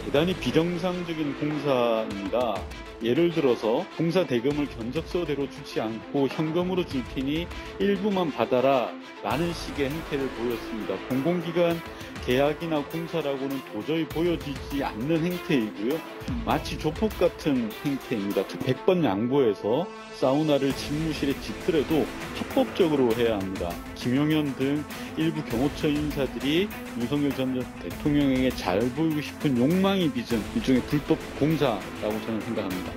대단히 비정상적인 공사입니다. 예를 들어서 공사 대금을 견적서대로 주지 않고 현금으로 줄 테니 일부만 받아라 라는 식의 행태를 보였습니다. 공공기관 계약이나 공사라고는 도저히 보여지지 않는 행태이고요. 마치 조폭 같은 행태입니다. 100번 양보해서 사우나를 집무실에 짓더라도 합법적으로 해야 합니다. 김용현 등 일부 경호처 인사들이 윤석열 전 대통령에게 잘 보이고 싶은 욕망이 빚은 일종의 불법 공사라고 저는 생각합니다.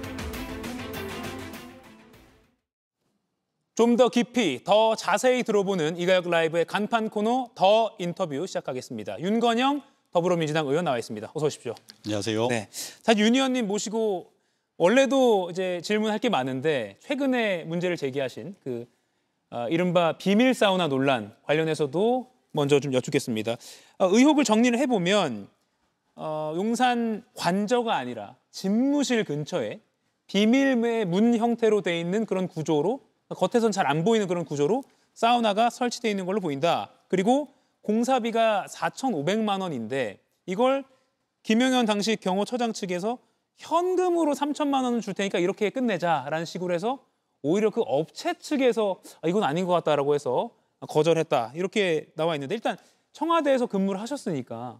좀 더 깊이, 더 자세히 들어보는 이가혁 라이브의 간판 코너 더 인터뷰 시작하겠습니다. 윤건영 더불어민주당 의원 나와 있습니다. 어서 오십시오. 안녕하세요. 네, 사실 윤 의원님 모시고 원래도 이제 질문할 게 많은데 최근에 문제를 제기하신 이른바 비밀 사우나 논란 관련해서도 먼저 좀 여쭙겠습니다. 의혹을 정리를 해보면 용산 관저가 아니라 집무실 근처에 비밀의 문 형태로 돼 있는 그런 구조로 겉에선 잘 안 보이는 그런 구조로 사우나가 설치되어 있는 걸로 보인다. 그리고 공사비가 4,500만 원인데 이걸 김용현 당시 경호처장 측에서 현금으로 3천만 원을 줄 테니까 이렇게 끝내자라는 식으로 해서 오히려 그 업체 측에서 이건 아닌 것 같다라고 해서 거절했다. 이렇게 나와 있는데 일단 청와대에서 근무를 하셨으니까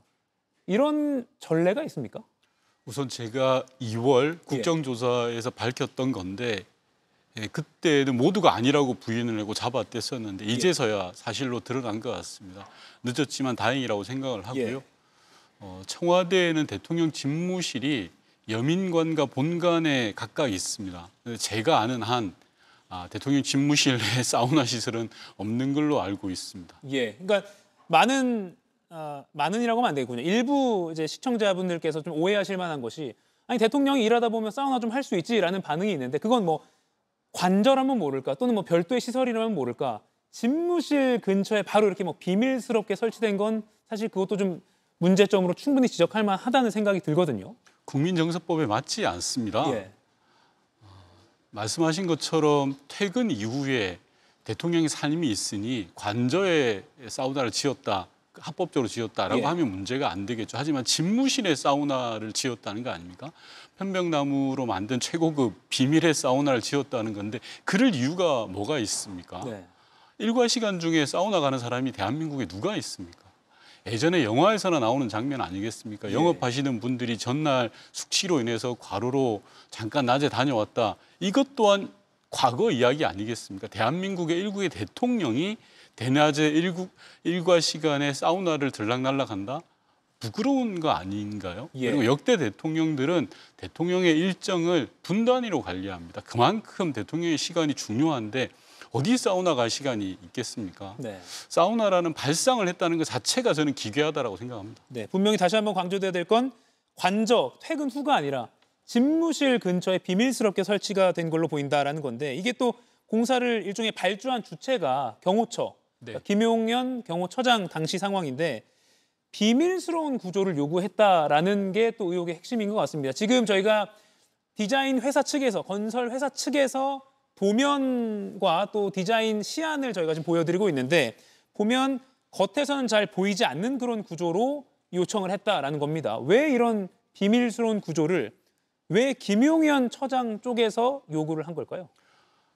이런 전례가 있습니까? 우선 제가 2월 국정조사에서 밝혔던 건데 그때는 모두가 아니라고 부인을 하고 잡아댔었는데 이제서야 사실로 드러난 것 같습니다. 늦었지만 다행이라고 생각을 하고요. 청와대에는 대통령 집무실이 여민관과 본관에 각각 있습니다. 제가 아는 한 대통령 집무실 내 사우나 시설은 없는 걸로 알고 있습니다. 예, 그러니까 많은이라고 하면 안 되겠군요. 일부 이제 시청자분들께서 좀 오해하실 만한 것이 아니 대통령이 일하다 보면 사우나 좀 할 수 있지라는 반응이 있는데 그건 뭐 관저라면 모를까 또는 뭐 별도의 시설이라면 모를까 집무실 근처에 바로 이렇게 뭐 비밀스럽게 설치된 건 사실 그것도 좀 문제점으로 충분히 지적할 만하다는 생각이 들거든요. 국민정서법에 맞지 않습니다. 예. 말씀하신 것처럼 퇴근 이후에 대통령의 삶이 있으니 관저에 사우나를 지었다, 합법적으로 지었다라고 하면 문제가 안 되겠죠. 하지만 집무실에 사우나를 지었다는 거 아닙니까? 편백나무로 만든 최고급 비밀의 사우나를 지었다는 건데 그럴 이유가 뭐가 있습니까? 일과 시간 중에 사우나 가는 사람이 대한민국에 누가 있습니까? 예전에 영화에서나 나오는 장면 아니겠습니까? 영업하시는 분들이 전날 숙취로 인해서 과로로 잠깐 낮에 다녀왔다. 이것 또한 과거 이야기 아니겠습니까? 대한민국의 일국의 대통령이 대낮에 일과 시간에 사우나를 들락날락한다? 부끄러운 거 아닌가요? 그리고 역대 대통령들은 대통령의 일정을 분 단위로 관리합니다. 그만큼 대통령의 시간이 중요한데 어디 사우나 갈 시간이 있겠습니까? 사우나라는 발상을 했다는 것 자체가 저는 기괴하다고 생각합니다. 네, 분명히 다시 한번 강조돼야 될 건 관저, 퇴근 후가 아니라 집무실 근처에 비밀스럽게 설치가 된 걸로 보인다라는 건데 이게 또 공사를 일종의 발주한 주체가 경호처, 그러니까 김용현 경호처장 당시 상황인데 비밀스러운 구조를 요구했다라는 게 또 의혹의 핵심인 것 같습니다. 지금 저희가 디자인 회사 측에서, 건설 회사 측에서 도면과 또 디자인 시안을 저희가 지금 보여드리고 있는데 보면 겉에서는 잘 보이지 않는 그런 구조로 요청을 했다라는 겁니다. 왜 이런 비밀스러운 구조를 왜 김용현 처장 쪽에서 요구를 한 걸까요?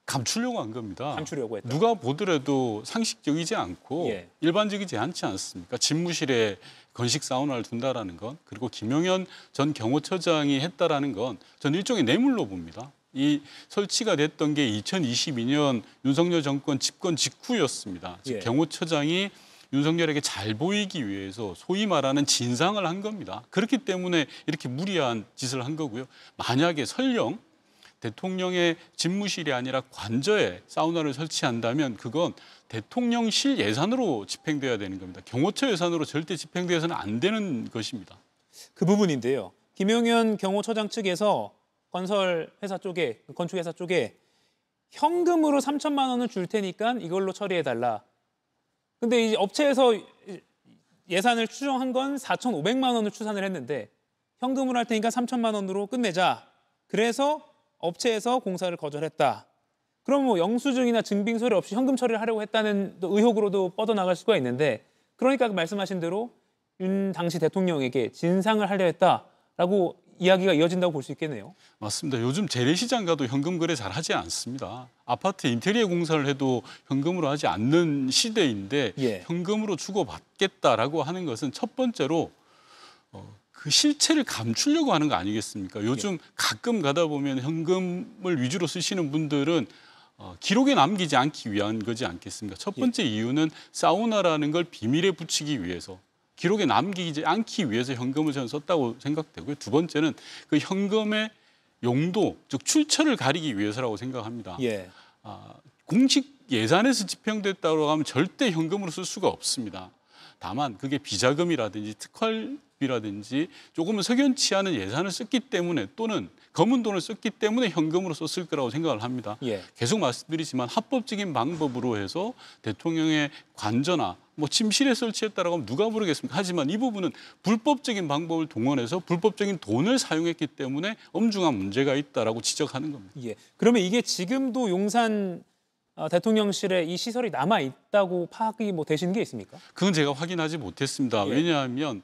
감추려고 한 겁니다. 감추려고 했다. 누가 보더라도 상식적이지 않고 일반적이지 않지 않습니까? 집무실에 건식 사우나를 둔다라는 건 그리고 김용현 전 경호처장이 했다라는 건 전 일종의 뇌물로 봅니다. 이 설치가 됐던 게 2022년 윤석열 정권 집권 직후였습니다. 즉 경호처장이 윤석열에게 잘 보이기 위해서 소위 말하는 진상을 한 겁니다. 그렇기 때문에 이렇게 무리한 짓을 한 거고요. 만약에 설령 대통령의 집무실이 아니라 관저에 사우나를 설치한다면 그건 대통령실 예산으로 집행돼야 되는 겁니다. 경호처 예산으로 절대 집행돼서는 안 되는 것입니다. 그 부분인데요. 김용현 경호처장 측에서 건설 회사 쪽에, 건축회사 쪽에 현금으로 3천만 원을 줄 테니까 이걸로 처리해달라. 근데 이 업체에서 예산을 추정한 건 4,500만 원을 추산을 했는데 현금으로 할 테니까 3천만 원으로 끝내자. 그래서 업체에서 공사를 거절했다. 그럼 뭐 영수증이나 증빙서류 없이 현금 처리를 하려고 했다는 또 의혹으로도 뻗어나갈 수가 있는데 그러니까 말씀하신 대로 윤 당시 대통령에게 진상을 하려 했다. 라고 이야기가 이어진다고 볼 수 있겠네요. 맞습니다. 요즘 재래시장 가도 현금 거래 잘 하지 않습니다. 아파트 인테리어 공사를 해도 현금으로 하지 않는 시대인데 예. 현금으로 주고받겠다라고 하는 것은 첫 번째로 그 실체를 감추려고 하는 거 아니겠습니까? 요즘 가끔 가다 보면 현금을 위주로 쓰시는 분들은 기록에 남기지 않기 위한 거지 않겠습니까? 첫 번째 이유는 사우나라는 걸 비밀에 붙이기 위해서, 기록에 남기지 않기 위해서 현금을 저는 썼다고 생각되고요. 두 번째는 그 현금의 용도, 즉 출처를 가리기 위해서라고 생각합니다. 예. 공식 예산에서 집행됐다고 하면 절대 현금으로 쓸 수가 없습니다. 다만 그게 비자금이라든지 특활비라든지 조금은 석연치 않은 예산을 썼기 때문에 또는 검은 돈을 썼기 때문에 현금으로 썼을 거라고 생각을 합니다. 예. 계속 말씀드리지만 합법적인 방법으로 해서 대통령의 관저나 뭐 침실에 설치했다라고 하면 누가 모르겠습니까? 하지만 이 부분은 불법적인 방법을 동원해서 불법적인 돈을 사용했기 때문에 엄중한 문제가 있다라고 지적하는 겁니다. 예. 그러면 이게 지금도 용산 대통령실에 이 시설이 남아 있다고 파악이 뭐 되시는 게 있습니까? 그건 제가 확인하지 못했습니다. 예. 왜냐하면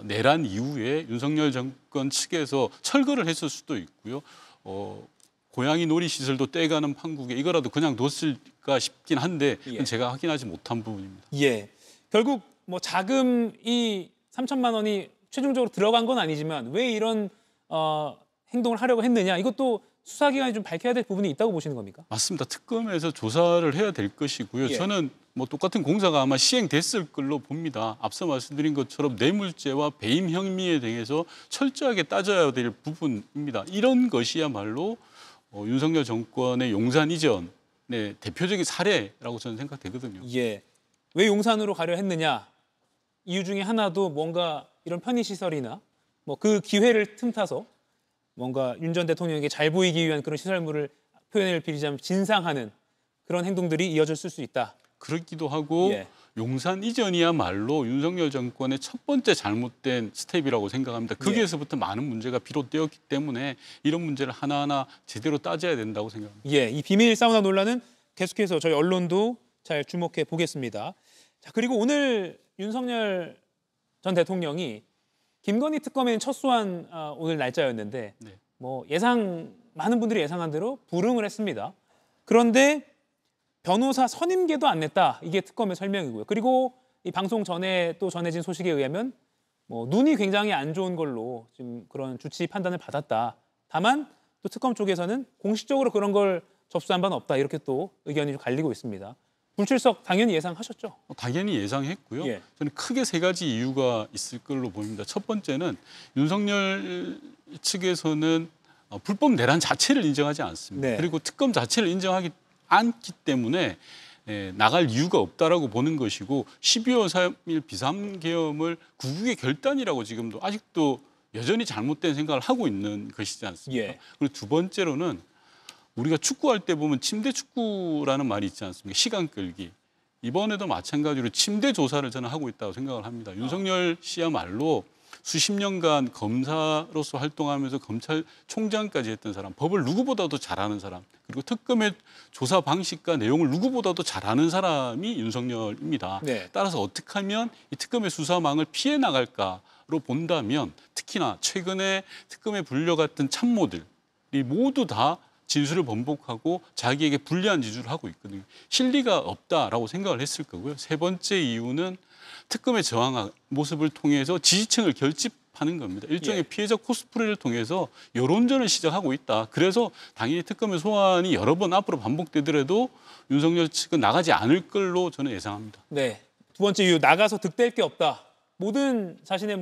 내란 이후에 윤석열 정권 측에서 철거를 했을 수도 있고요. 고양이 놀이시설도 떼가는 판국에 이거라도 그냥 뒀을까 싶긴 한데 그건 제가 확인하지 못한 부분입니다. 예. 결국 뭐 자금이 3천만 원이 최종적으로 들어간 건 아니지만 왜 이런 행동을 하려고 했느냐, 이것도 수사기관이 좀 밝혀야 될 부분이 있다고 보시는 겁니까? 맞습니다. 특검에서 조사를 해야 될 것이고요. 예. 저는 뭐 똑같은 공사가 아마 시행됐을 걸로 봅니다. 앞서 말씀드린 것처럼 뇌물죄와 배임 혐의에 대해서 철저하게 따져야 될 부분입니다. 이런 것이야말로 윤석열 정권의 용산 이전의 대표적인 사례라고 저는 생각되거든요. 예. 왜 용산으로 가려 했느냐? 이유 중에 하나도 뭔가 이런 편의시설이나 뭐 그 기회를 틈타서 뭔가 윤 전 대통령에게 잘 보이기 위한 그런 시설물을 표현을 빌리자면 진상하는 그런 행동들이 이어졌을 수 있다. 그렇기도 하고 예. 용산 이전이야말로 윤석열 정권의 첫 번째 잘못된 스텝이라고 생각합니다. 거기에서부터 많은 문제가 비롯되었기 때문에 이런 문제를 하나하나 제대로 따져야 된다고 생각합니다. 예, 이 비밀 사우나 논란은 계속해서 저희 언론도 잘 주목해 보겠습니다. 자, 그리고 오늘 윤석열 전 대통령이 김건희 특검에 첫수한 오늘 날짜였는데 네. 뭐 많은 분들이 예상한 대로 불응을 했습니다. 그런데 변호사 선임계도 안 냈다. 이게 특검의 설명이고요. 그리고 이 방송 전에 또 전해진 소식에 의하면 뭐 눈이 굉장히 안 좋은 걸로 지금 그런 주치 판단을 받았다. 다만 또 특검 쪽에서는 공식적으로 그런 걸 접수한 바는 없다. 이렇게 또 의견이 좀 갈리고 있습니다. 불출석 당연히 예상하셨죠? 당연히 예상했고요. 예. 저는 크게 세 가지 이유가 있을 걸로 보입니다. 첫 번째는 윤석열 측에서는 불법 내란 자체를 인정하지 않습니다. 네. 그리고 특검 자체를 인정하기 않기 때문에 나갈 이유가 없다라고 보는 것이고 12월 3일 비상계엄을 구국의 결단이라고 지금도 아직도 여전히 잘못된 생각을 하고 있는 것이지 않습니까? 예. 그리고 두 번째로는 우리가 축구할 때 보면 침대 축구라는 말이 있지 않습니까? 시간 끌기. 이번에도 마찬가지로 침대 조사를 저는 하고 있다고 생각을 합니다. 윤석열 씨야말로 수십 년간 검사로서 활동하면서 검찰총장까지 했던 사람, 법을 누구보다도 잘하는 사람, 그리고 특검의 조사 방식과 내용을 누구보다도 잘하는 사람이 윤석열입니다. 네. 따라서 어떻게 하면 이 특검의 수사망을 피해 나갈까로 본다면 특히나 최근에 특검에 불려갔던 참모들이 모두 다 진술을 번복하고 자기에게 불리한 지주를 하고 있거든요. 실리가 없다라고 생각을 했을 거고요. 세 번째 이유는 특검의 저항 모습을 통해서 지지층을 결집하는 겁니다. 일종의 피해자 코스프레를 통해서 여론전을 시작하고 있다. 그래서 당연히 특검의 소환이 여러 번 앞으로 반복되더라도 윤석열 측은 나가지 않을 걸로 저는 예상합니다. 네. 두 번째 이유, 나가서 득될 게 없다. 모든 자신의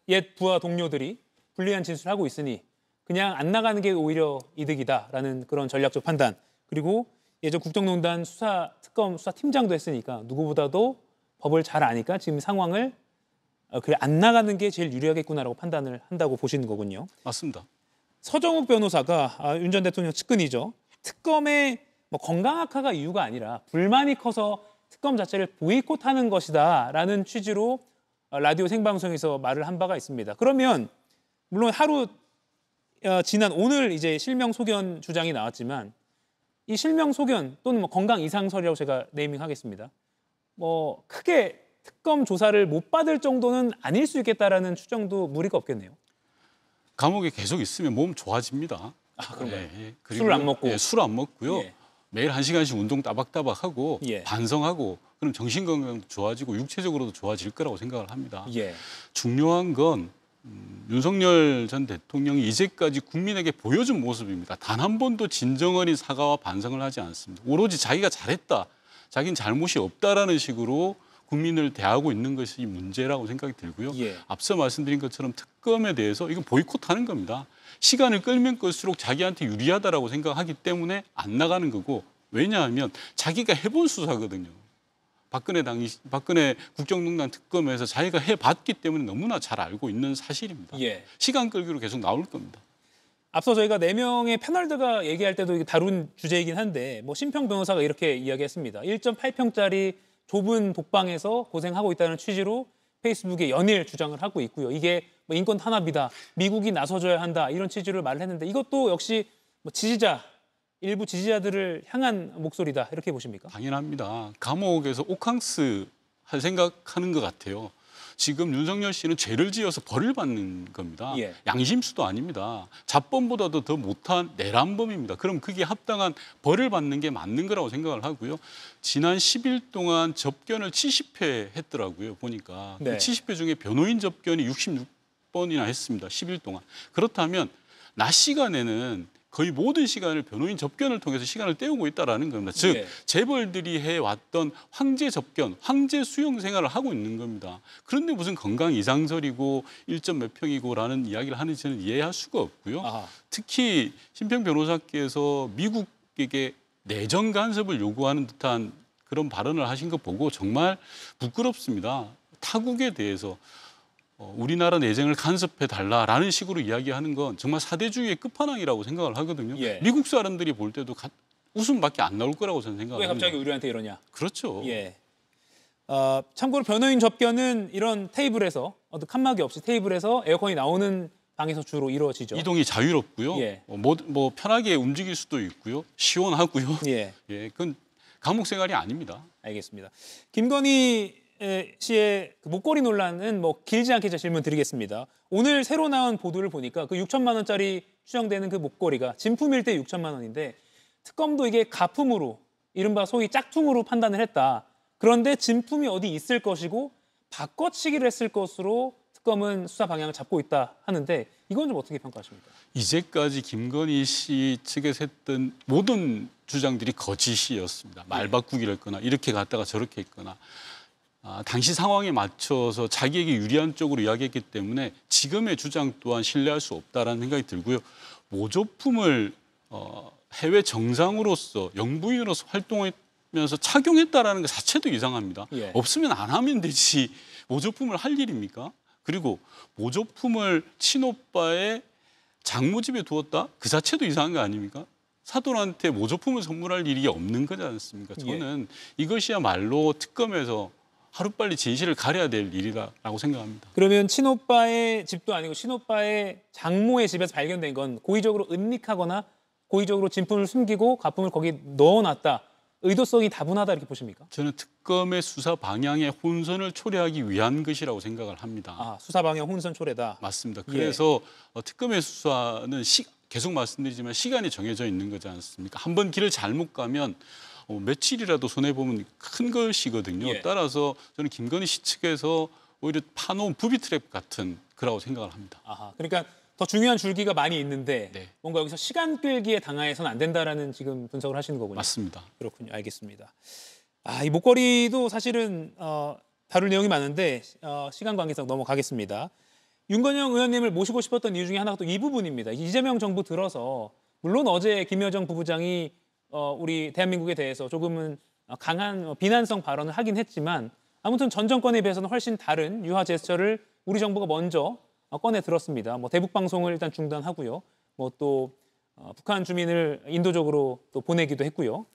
옛 부하 동료들이 불리한 진술을 하고 있으니 그냥 안 나가는 게 오히려 이득이다라는 그런 전략적 판단. 그리고 예전 국정농단 특검 수사팀장도 했으니까 누구보다도 법을 잘 아니까 지금 상황을 안 나가는 게 제일 유리하겠구나라고 판단을 한다고 보시는 거군요. 맞습니다. 서정욱 변호사가 윤 전 대통령 측근이죠. 특검의 건강 악화가 이유가 아니라 불만이 커서 특검 자체를 보이콧하는 것이다라는 취지로 라디오 생방송에서 말을 한 바가 있습니다. 그러면 물론 하루 지난 오늘 이제 실명 소견 주장이 나왔지만 이 실명 소견 또는 건강 이상설이라고 제가 네이밍하겠습니다. 크게 특검 조사를 못 받을 정도는 아닐 수 있겠다라는 추정도 무리가 없겠네요. 감옥에 계속 있으면 몸 좋아집니다. 아, 그런가요? 그리고 술을 안 먹고? 술 안 먹고요. 예. 매일 1시간씩 운동 따박따박 하고 예. 반성하고 그럼 정신 건강도 좋아지고 육체적으로도 좋아질 거라고 생각을 합니다. 예. 중요한 건 윤석열 전 대통령이 이제까지 국민에게 보여준 모습입니다. 단 한 번도 진정어린 사과와 반성을 하지 않습니다. 오로지 자기가 잘했다, 자기는 잘못이 없다라는 식으로 국민을 대하고 있는 것이 문제라고 생각이 들고요. 예. 앞서 말씀드린 것처럼 특검에 대해서 이건 보이콧하는 겁니다. 시간을 끌면 끌수록 자기한테 유리하다라고 생각하기 때문에 안 나가는 거고, 왜냐하면 자기가 해본 수사거든요. 박근혜 국정농단 특검에서 자기가 해봤기 때문에 너무나 잘 알고 있는 사실입니다. 예. 시간 끌기로 계속 나올 겁니다. 앞서 저희가 4명의 패널들과 얘기할 때도 이게 다룬 주제이긴 한데 뭐 심평 변호사가 이렇게 이야기했습니다. 1.8평짜리 좁은 독방에서 고생하고 있다는 취지로 페이스북에 연일 주장을 하고 있고요. 이게 뭐 인권 탄압이다, 미국이 나서줘야 한다 이런 취지로 말을 했는데 이것도 역시 뭐 일부 지지자들을 향한 목소리다 이렇게 보십니까? 당연합니다. 감옥에서 오캉스 할 생각하는 것 같아요. 지금 윤석열 씨는 죄를 지어서 벌을 받는 겁니다. 예. 양심수도 아닙니다. 잡범보다도 더 못한 내란범입니다. 그럼 그게 합당한 벌을 받는 게 맞는 거라고 생각을 하고요. 지난 10일 동안 접견을 70회 했더라고요. 보니까 네. 그 70회 중에 변호인 접견이 66번이나 했습니다. 10일 동안. 그렇다면 낮 시간에는 거의 모든 시간을 변호인 접견을 통해서 시간을 때우고 있다는 겁니다. 즉 네. 재벌들이 해왔던 황제 접견, 황제 수용 생활을 하고 있는 겁니다. 그런데 무슨 건강 이상설이고 1점 몇 평이고라는 이야기를 하는지 저는 이해할 수가 없고요. 아하. 특히 심평 변호사께서 미국에게 내정 간섭을 요구하는 듯한 그런 발언을 하신 거 보고 정말 부끄럽습니다. 타국에 대해서 우리나라 내정을 간섭해달라라는 식으로 이야기하는 건 정말 사대주의의 끝판왕이라고 생각을 하거든요. 예. 미국 사람들이 볼 때도 웃음밖에 안 나올 거라고 저는 왜 생각합니다. 갑자기 우리한테 이러냐? 그렇죠. 예. 참고로 변호인 접견은 이런 테이블에서 어떤 칸막이 없이 테이블에서 에어컨이 나오는 방에서 주로 이루어지죠. 이동이 자유롭고요. 예. 뭐 편하게 움직일 수도 있고요. 시원하고요. 예. 예, 그건 감옥 생활이 아닙니다. 알겠습니다. 김건희 씨의 그 목걸이 논란은 뭐 길지 않게 질문 드리겠습니다. 오늘 새로 나온 보도를 보니까 그 6천만 원짜리 추정되는 그 목걸이가 진품일 때 6천만 원인데 특검도 이게 가품으로 이른바 소위 짝퉁으로 판단을 했다. 그런데 진품이 어디 있을 것이고 바꿔치기를 했을 것으로 특검은 수사 방향을 잡고 있다 하는데 이건 좀 어떻게 평가하십니까? 이제까지 김건희 씨 측에서 했던 모든 주장들이 거짓이었습니다. 말 바꾸기를 했거나 이렇게 갔다가 저렇게 했거나 당시 상황에 맞춰서 자기에게 유리한 쪽으로 이야기했기 때문에 지금의 주장 또한 신뢰할 수 없다라는 생각이 들고요. 모조품을 해외 정상으로서 영부인으로서 활동하면서 착용했다라는 것 자체도 이상합니다. 예. 없으면 안 하면 되지 모조품을 할 일입니까? 그리고 모조품을 친오빠의 장모집에 두었다? 그 자체도 이상한 거 아닙니까? 사돈한테 모조품을 선물할 일이 없는 거지 않습니까? 저는 이것이야말로 특검에서 하루빨리 진실을 가려야 될 일이라고 생각합니다. 그러면 친오빠의 집도 아니고 친오빠의 장모의 집에서 발견된 건 고의적으로 은닉하거나 고의적으로 진품을 숨기고 가품을 거기 넣어놨다. 의도성이 다분하다 이렇게 보십니까? 저는 특검의 수사 방향의 혼선을 초래하기 위한 것이라고 생각을 합니다. 수사 방향 혼선 초래다. 맞습니다. 예. 그래서 특검의 수사는 계속 말씀드리지만 시간이 정해져 있는 거지 않습니까? 한번 길을 잘못 가면 며칠이라도 손해보면 큰 것이거든요. 예. 따라서 저는 김건희 씨 측에서 오히려 파놓은 부비트랩 같은 거라고 생각을 합니다. 그러니까 더 중요한 줄기가 많이 있는데 네. 뭔가 여기서 시간 끌기에 당하해서는 안 된다라는 지금 분석을 하시는 거군요. 맞습니다. 그렇군요. 알겠습니다. 이 목걸이도 사실은 다룰 내용이 많은데 시간 관계상 넘어가겠습니다. 윤건영 의원님을 모시고 싶었던 이유 중에 하나가 또 이 부분입니다. 이재명 정부 들어서 물론 어제 김여정 부부장이 우리 대한민국에 대해서 조금은 강한 비난성 발언을 하긴 했지만 아무튼 전 정권에 비해서는 훨씬 다른 유화 제스처를 우리 정부가 먼저 꺼내 들었습니다. 뭐 대북 방송을 일단 중단하고요. 뭐 또 북한 주민을 인도적으로 또 보내기도 했고요.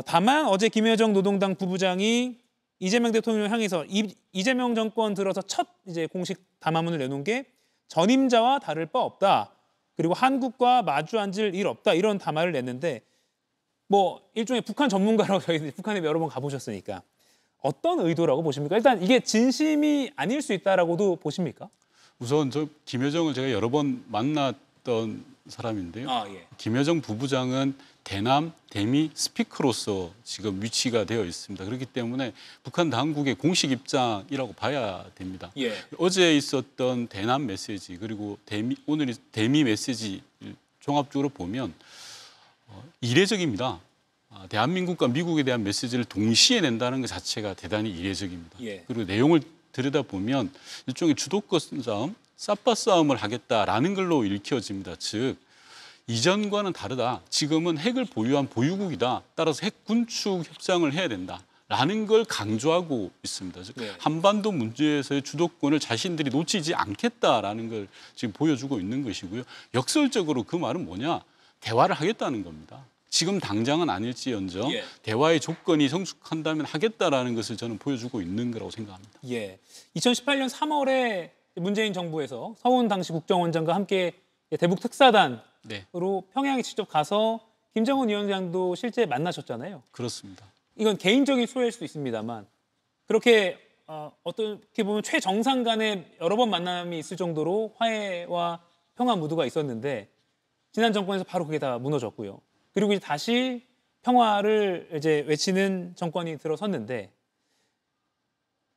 다만 어제 김여정 노동당 부부장이 이재명 대통령을 향해서 이재명 정권 들어서 첫 이제 공식 담화문을 내놓은 게 전임자와 다를 바 없다. 그리고 한국과 마주 앉을 일 없다. 이런 담화를 냈는데 뭐 일종의 북한 전문가라고 저희 북한에 여러 번 가보셨으니까 어떤 의도라고 보십니까? 일단 이게 진심이 아닐 수 있다라고도 보십니까? 우선 저 김여정을 제가 여러 번 만났던 사람인데요. 아, 예. 김여정 부부장은 대남 대미 스피커로서 지금 위치가 되어 있습니다. 그렇기 때문에 북한 당국의 공식 입장이라고 봐야 됩니다. 예. 어제 있었던 대남 메시지 그리고 오늘 대미 메시지 종합적으로 보면 이례적입니다. 대한민국과 미국에 대한 메시지를 동시에 낸다는 것 자체가 대단히 이례적입니다. 예. 그리고 내용을 들여다보면 일종의 주도권 싸움, 쌉바 싸움을 하겠다라는 걸로 읽혀집니다. 즉 이전과는 다르다. 지금은 핵을 보유한 보유국이다. 따라서 핵 군축 협상을 해야 된다라는 걸 강조하고 있습니다. 즉 네. 한반도 문제에서의 주도권을 자신들이 놓치지 않겠다라는 걸 지금 보여주고 있는 것이고요. 역설적으로 그 말은 뭐냐? 대화를 하겠다는 겁니다. 지금 당장은 아닐지언정 예. 대화의 조건이 성숙한다면 하겠다라는 것을 저는 보여주고 있는 거라고 생각합니다. 예. 2018년 3월에 문재인 정부에서 서훈 당시 국정원장과 함께 대북 특사단으로 네, 평양에 직접 가서 김정은 위원장도 실제 만나셨잖아요. 그렇습니다. 이건 개인적인 소회일 수도 있습니다만 그렇게 어떻게 보면 최정상 간의 여러 번 만남이 있을 정도로 화해와 평화 무드가 있었는데 지난 정권에서 바로 그게 다 무너졌고요. 그리고 이제 다시 평화를 이제 외치는 정권이 들어섰는데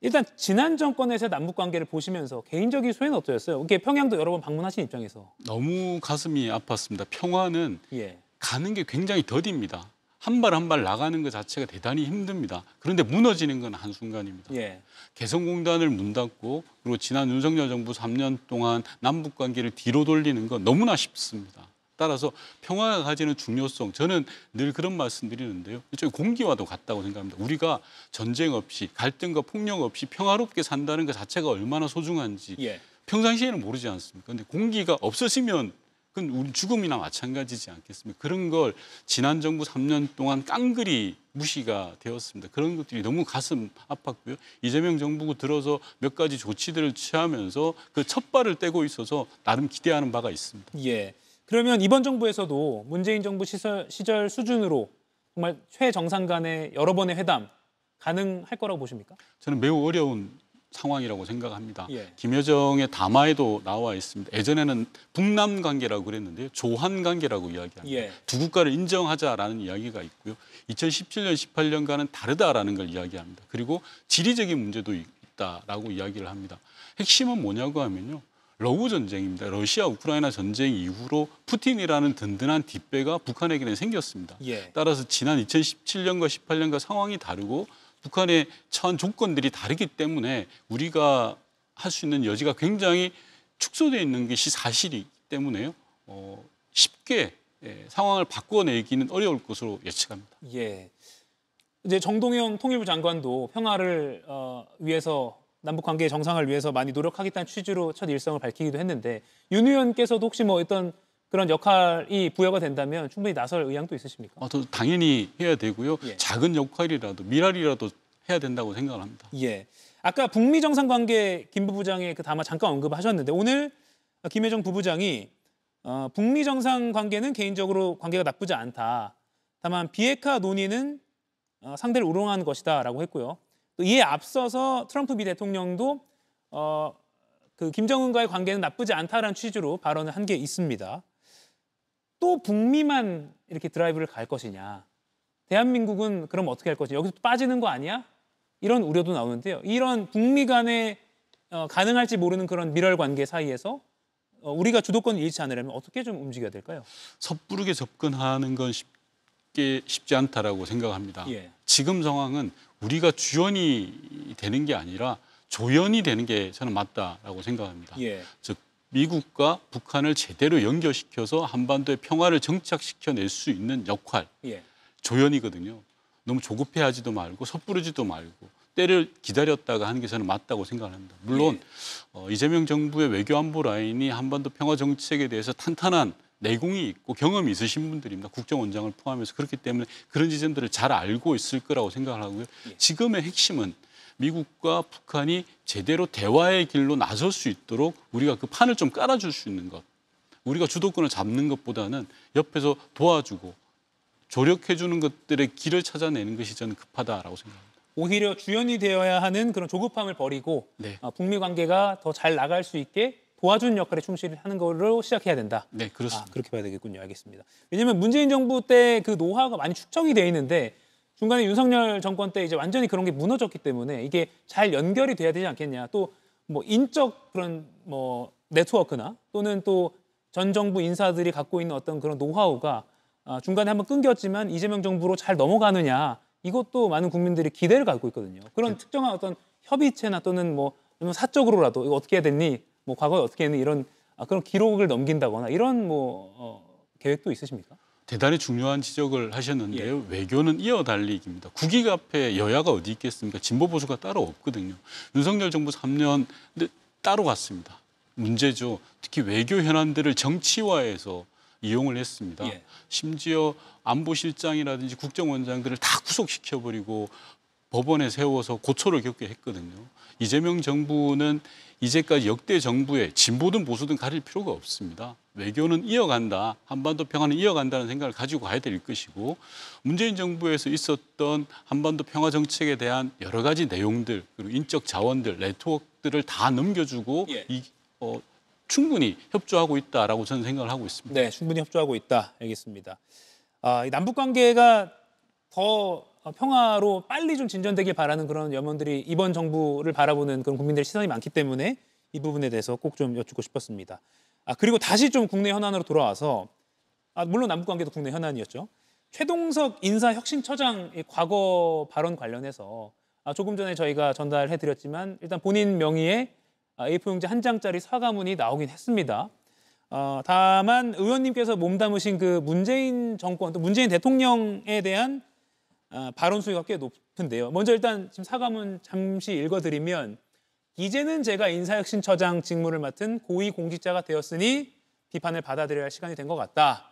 일단 지난 정권에서 남북 관계를 보시면서 개인적인 소회는 어떠셨어요? 이게 평양도 여러 번 방문하신 입장에서. 너무 가슴이 아팠습니다. 평화는 예. 가는 게 굉장히 더딥니다. 한 발 한 발 나가는 것 자체가 대단히 힘듭니다. 그런데 무너지는 건 한순간입니다. 예. 개성공단을 문 닫고 그리고 지난 윤석열 정부 3년 동안 남북 관계를 뒤로 돌리는 건 너무나 쉽습니다. 따라서 평화가 가지는 중요성, 저는 늘 그런 말씀 드리는데요. 일종의 공기와도 같다고 생각합니다. 우리가 전쟁 없이 갈등과 폭력 없이 평화롭게 산다는 것 자체가 얼마나 소중한지 예. 평상시에는 모르지 않습니까? 그런데 공기가 없어지면 그건 우리 죽음이나 마찬가지지 않겠습니까? 그런 걸 지난 정부 3년 동안 깡그리 무시가 되었습니다. 그런 것들이 너무 가슴 아팠고요. 이재명 정부가 들어서 몇 가지 조치들을 취하면서 그 첫 발을 떼고 있어서 나름 기대하는 바가 있습니다. 예. 그러면 이번 정부에서도 문재인 정부 시절 수준으로 정말 최정상 간의 여러 번의 회담 가능할 거라고 보십니까? 저는 매우 어려운 상황이라고 생각합니다. 예. 김여정의 담화에도 나와 있습니다. 예전에는 북남 관계라고 그랬는데요. 조한 관계라고 이야기합니다. 예. 두 국가를 인정하자라는 이야기가 있고요. 2017년, 18년과는 다르다라는 걸 이야기합니다. 그리고 지리적인 문제도 있다라고 이야기를 합니다. 핵심은 뭐냐고 하면요. 러우 전쟁입니다. 러시아 우크라이나 전쟁 이후로 푸틴이라는 든든한 뒷배가 북한에게는 생겼습니다. 예. 따라서 지난 2017년과 18년과 상황이 다르고 북한의 처한 조건들이 다르기 때문에 우리가 할 수 있는 여지가 굉장히 축소되어 있는 것이 사실이기 때문에요. 쉽게 상황을 바꿔내기는 어려울 것으로 예측합니다. 예. 이제 정동영 통일부 장관도 평화를 위해서 남북 관계의 정상을 위해서 많이 노력하겠다는 취지로 첫 일성을 밝히기도 했는데 윤 의원께서도 혹시 뭐 어떤 그런 역할이 부여가 된다면 충분히 나설 의향도 있으십니까? 당연히 해야 되고요. 예. 작은 역할이라도 미랄이라도 해야 된다고 생각을 합니다. 예. 아까 북미 정상 관계 김 부부장의 그 담화 잠깐 언급하셨는데 오늘 김여정 부부장이 북미 정상 관계는 개인적으로 관계가 나쁘지 않다. 다만 비핵화 논의는 상대를 우롱하는 것이다라고 했고요. 또 이에 앞서서 트럼프 미 대통령도 그 김정은과의 관계는 나쁘지 않다라는 취지로 발언을 한 게 있습니다. 또 북미만 이렇게 드라이브를 갈 것이냐? 대한민국은 그럼 어떻게 할 것이냐? 여기서 빠지는 거 아니야? 이런 우려도 나오는데요. 이런 북미 간에 가능할지 모르는 그런 밀월 관계 사이에서 우리가 주도권을 잃지 않으려면 어떻게 좀 움직여야 될까요? 섣부르게 접근하는 건 쉽지 않다라고 생각합니다. 예. 지금 상황은 우리가 주연이 되는 게 아니라 조연이 되는 게 저는 맞다라고 생각합니다. 예. 즉 미국과 북한을 제대로 연결시켜서 한반도의 평화를 정착시켜낼 수 있는 역할, 예. 조연이거든요. 너무 조급해하지도 말고 섣부르지도 말고 때를 기다렸다가 하는 게 저는 맞다고 생각합니다. 물론 이재명 정부의 외교안보 라인이 한반도 평화 정책에 대해서 탄탄한 내공이 있고 경험이 있으신 분들입니다. 국정원장을 포함해서 그렇기 때문에 그런 지점들을 잘 알고 있을 거라고 생각을 하고요. 지금의 핵심은 미국과 북한이 제대로 대화의 길로 나설 수 있도록 우리가 그 판을 좀 깔아줄 수 있는 것. 우리가 주도권을 잡는 것보다는 옆에서 도와주고 조력해주는 것들의 길을 찾아내는 것이 저는 급하다라고 생각합니다. 오히려 주연이 되어야 하는 그런 조급함을 버리고 네. 북미 관계가 더 잘 나갈 수 있게 도와주는 역할에 충실하는 걸로 시작해야 된다. 네, 그렇습니다. 그렇게 봐야 되겠군요. 알겠습니다. 왜냐하면 문재인 정부 때 그 노하우가 많이 축적이 돼 있는데 중간에 윤석열 정권 때 이제 완전히 그런 게 무너졌기 때문에 이게 잘 연결이 돼야 되지 않겠냐. 또 뭐 인적 그런 뭐 네트워크나 또는 또 전 정부 인사들이 갖고 있는 어떤 그런 노하우가 중간에 한번 끊겼지만 이재명 정부로 잘 넘어가느냐. 이것도 많은 국민들이 기대를 갖고 있거든요. 그런 특정한 어떤 협의체나 또는 뭐 사적으로라도 이거 어떻게 해야 됐니? 뭐 과거에 어떻게 했니? 이런 그런 기록을 넘긴다거나 이런 뭐 계획도 있으십니까? 대단히 중요한 지적을 하셨는데요. 외교는 이어달리기입니다. 국익 앞에 여야가 어디 있겠습니까? 진보 보수가 따로 없거든요. 윤석열 정부 3년 따로 갔습니다. 문제죠. 특히 외교 현안들을 정치화해서 이용을 했습니다. 심지어 안보실장이라든지 국정원장들을 다 구속시켜버리고 법원에 세워서 고초를 겪게 했거든요. 이재명 정부는 이제까지 역대 정부에 진보든 보수든 가릴 필요가 없습니다. 외교는 이어간다. 한반도 평화는 이어간다는 생각을 가지고 가야 될 것이고 문재인 정부에서 있었던 한반도 평화 정책에 대한 여러 가지 내용들 그리고 인적 자원들, 네트워크들을 다 넘겨주고 충분히 협조하고 있다라고 저는 생각을 하고 있습니다. 네, 충분히 협조하고 있다. 알겠습니다. 이 남북 관계가 더 평화로 빨리 좀 진전되길 바라는 그런 염원들이 이번 정부를 바라보는 그런 국민들의 시선이 많기 때문에 이 부분에 대해서 꼭 좀 여쭙고 싶었습니다. 그리고 다시 좀 국내 현안으로 돌아와서 물론 남북 관계도 국내 현안이었죠. 최동석 인사혁신처장의 과거 발언 관련해서 조금 전에 저희가 전달해드렸지만 일단 본인 명의의 A4용지 한 장짜리 사과문이 나오긴 했습니다. 다만 의원님께서 몸담으신 그 문재인 정권 또 문재인 대통령에 대한 발언 수위가 꽤 높은데요. 먼저 일단 지금 사과문 잠시 읽어드리면 이제는 제가 인사혁신처장 직무를 맡은 고위공직자가 되었으니 비판을 받아들여야 할 시간이 된 것 같다.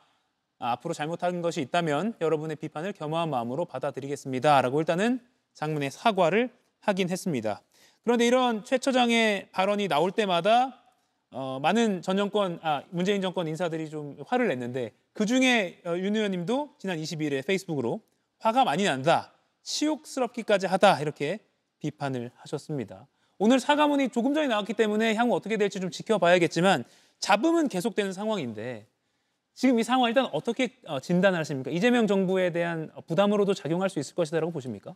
앞으로 잘못한 것이 있다면 여러분의 비판을 겸허한 마음으로 받아들이겠습니다. 라고 일단은 장문의 사과를 하긴 했습니다. 그런데 이런 최 처장의 발언이 나올 때마다 많은 문재인 정권 인사들이 좀 화를 냈는데 그중에 윤 의원님도 지난 22일에 페이스북으로 화가 많이 난다, 치욕스럽기까지 하다 이렇게 비판을 하셨습니다. 오늘 사과문이 조금 전에 나왔기 때문에 향후 어떻게 될지 좀 지켜봐야겠지만 잡음은 계속되는 상황인데 지금 이 상황 일단 어떻게 진단을 하십니까? 이재명 정부에 대한 부담으로도 작용할 수 있을 것이다라고 보십니까?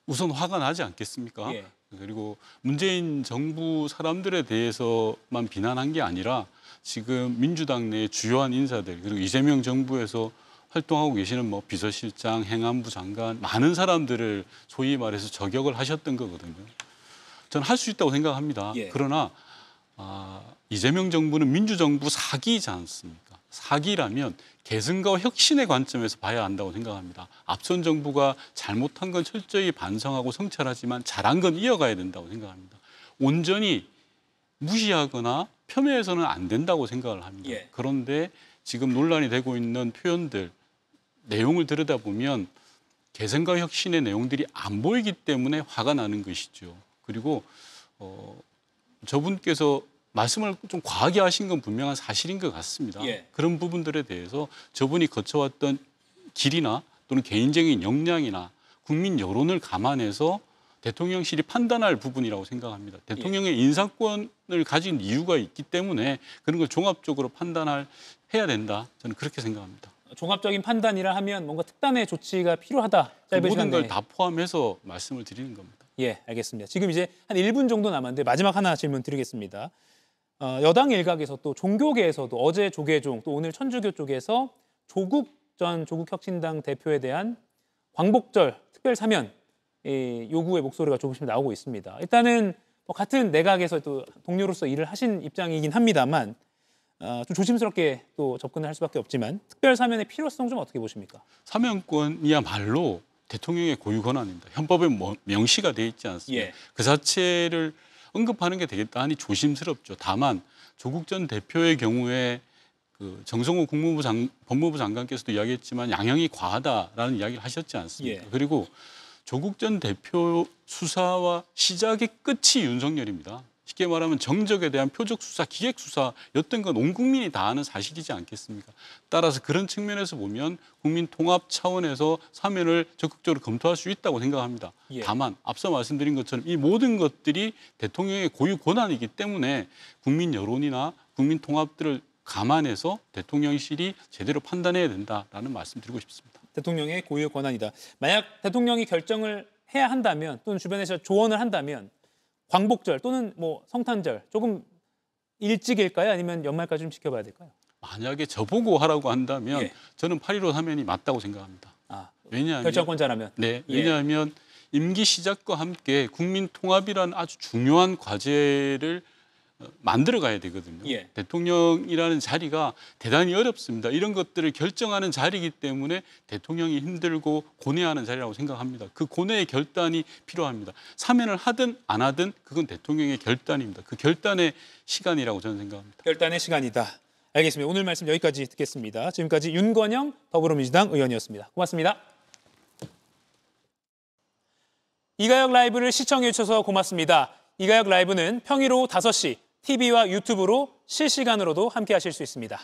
우선 화가 나지 않겠습니까? 그리고 문재인 정부 사람들에 대해서만 비난한 게 아니라 지금 민주당 내 주요한 인사들 그리고 이재명 정부에서 활동하고 계시는 뭐 비서실장, 행안부 장관 많은 사람들을 소위 말해서 저격을 하셨던 거거든요. 저는 할 수 있다고 생각합니다. 그러나 이재명 정부는 민주정부 4기이지 않습니까? 4기라면 개선과 혁신의 관점에서 봐야 한다고 생각합니다. 앞선 정부가 잘못한 건 철저히 반성하고 성찰하지만 잘한 건 이어가야 된다고 생각합니다. 온전히 무시하거나 폄훼해서는 안 된다고 생각을 합니다. 그런데 지금 논란이 되고 있는 표현들, 내용을 들여다보면 개선과 혁신의 내용들이 안 보이기 때문에 화가 나는 것이죠. 그리고 저분께서 말씀을 좀 과하게 하신 건 분명한 사실인 것 같습니다. 그런 부분들에 대해서 저분이 거쳐왔던 길이나 또는 개인적인 역량이나 국민 여론을 감안해서 대통령실이 판단할 부분이라고 생각합니다. 대통령의 인사권을 가진 이유가 있기 때문에 그런 걸 종합적으로 해야 된다. 저는 그렇게 생각합니다. 종합적인 판단이라 하면 뭔가 특단의 조치가 필요하다. 모든 걸 다 포함해서 말씀을 드리는 겁니다. 알겠습니다. 지금 이제 한 1분 정도 남았는데 마지막 하나 질문 드리겠습니다. 여당 일각에서 또 종교계에서도 어제 조계종 또 오늘 천주교 쪽에서 조국 전 조국혁신당 대표에 대한 광복절 특별 사면 요구의 목소리가 조금씩 나오고 있습니다. 일단은 같은 내각에서 또 동료로서 일을 하신 입장이긴 합니다만 좀 조심스럽게 또 접근을 할 수밖에 없지만 특별 사면의 필요성 좀 어떻게 보십니까? 사면권이야말로 대통령의 고유 권한입니다. 헌법에 명시가 돼 있지 않습니까? 그 자체를 언급하는 게 되겠다니 조심스럽죠. 다만 조국 전 대표의 경우에 그 정성호 법무부 장관께서도 이야기했지만 양형이 과하다라는 이야기를 하셨지 않습니까? 그리고 조국 전 대표 수사와 시작의 끝이 윤석열입니다. 쉽게 말하면 정적에 대한 표적 수사, 기획 수사였던 건 온 국민이 다 아는 사실이지 않겠습니까? 따라서 그런 측면에서 보면 국민 통합 차원에서 사면을 적극적으로 검토할 수 있다고 생각합니다. 예. 다만 앞서 말씀드린 것처럼 이 모든 것들이 대통령의 고유 권한이기 때문에 국민 여론이나 국민 통합들을 감안해서 대통령실이 제대로 판단해야 된다라는 말씀 드리고 싶습니다. 대통령의 고유 권한이다. 만약 대통령이 결정을 해야 한다면 또는 주변에서 조언을 한다면 광복절 또는 뭐 성탄절 조금 일찍일까요? 아니면 연말까지 좀 지켜봐야 될까요? 만약에 저보고 하라고 한다면 예. 저는 8.15 사면이 맞다고 생각합니다. 왜냐하면 결정권자라면. 네, 예. 왜냐하면 임기 시작과 함께 국민 통합이라는 아주 중요한 과제를 만들어 가야 되거든요. 예. 대통령이라는 자리가 대단히 어렵습니다. 이런 것들을 결정하는 자리이기 때문에 대통령이 힘들고 고뇌하는 자리라고 생각합니다. 그 고뇌의 결단이 필요합니다. 사면을 하든 안 하든 그건 대통령의 결단입니다. 그 결단의 시간이라고 저는 생각합니다. 결단의 시간이다. 알겠습니다. 오늘 말씀 여기까지 듣겠습니다. 지금까지 윤건영 더불어민주당 의원이었습니다. 고맙습니다. 이가혁 라이브를 시청해 주셔서 고맙습니다. 이가혁 라이브는 평일 오후 5시 TV와 유튜브로 실시간으로도 함께 하실 수 있습니다.